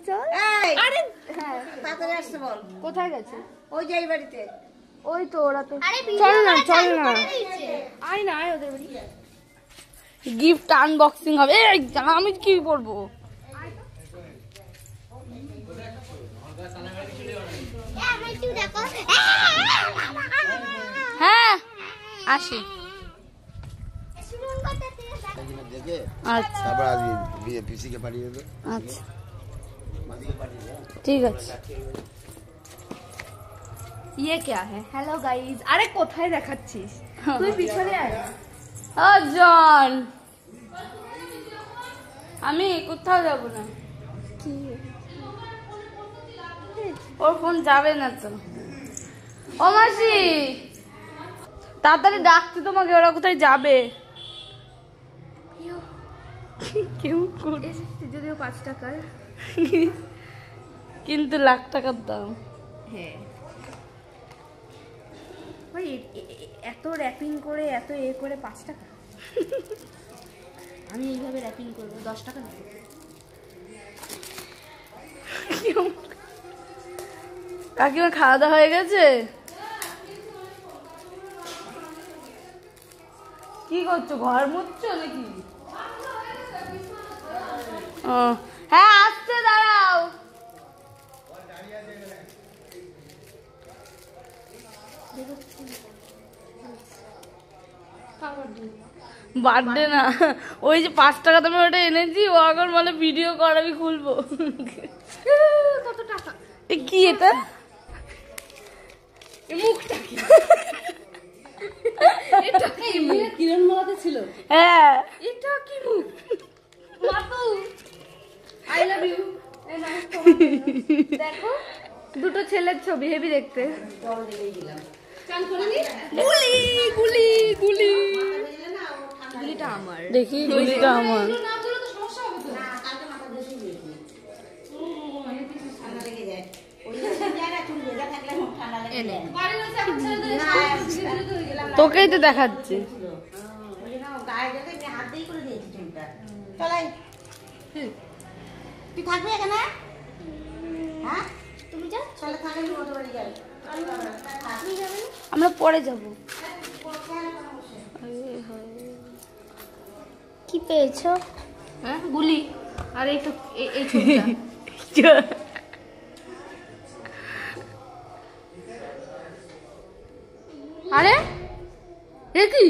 চল। আরে হ্যাঁ তাড়াতাড়ি আসতে বল। কোথায় গেছে? ওই যে এই বাড়িতে। ওই তো ওরা তো চল না চল না আয় না আয় ওদের বাড়ি গিফট আনবক্সিং হবে এই আমি কি করবো হ্যাঁ আসি আচ্ছা আচ্ছা ঠিক আছে ये क्या है हेलो गाइस अरे কোথায় দেখাচ্ছিস তুই পিছনে আয় ও জন আমি কোথাও যাব না কি ওর ফোন যাবে না তো ও মাসি তাড়াতাড়ি ডাকতে তোমাকে ওরা কোথায় যাবে কেউ যদিও 5 টাকার কিন্তু লাখ টাকার দাম হ্যাঁ ভাই এত র্যাপিং করে এত করে 5 টাকা আমি এইভাবে র্যাপিং করবো 10 টাকা নেব কাকিমা খাওয়া দাওয়া হয়ে গেছে কি করছো ঘর মুছছো নাকি হ্যাঁ আসতে দাঁড়াও বার্থডে না ওই যে 5 টাকা দামে ওটা এনেছি ও এখন বলে ভিডিও কর আমি খুলবো কত টাকা কি এটা মুখটা কি এটা কি কিরণ মালাতে ছিল হ্যাঁ এটা কি মুখ বাবু আই লাভ ইউ দেখো দুটো ছেলের ছবি হেভি দেখতে গুলি গুলি গুলি গুলিটা আমার দেখি গুলিটা আমার তোকেই তো দেখাচ্ছে তুই থাকবি এখানে হ্যাঁ তুমি যা চলে থাকলে আমরা পরে যাব কি পেয়েছো হ্যাঁ গুলি আর এই তো এই ছবিটা আরে এ কি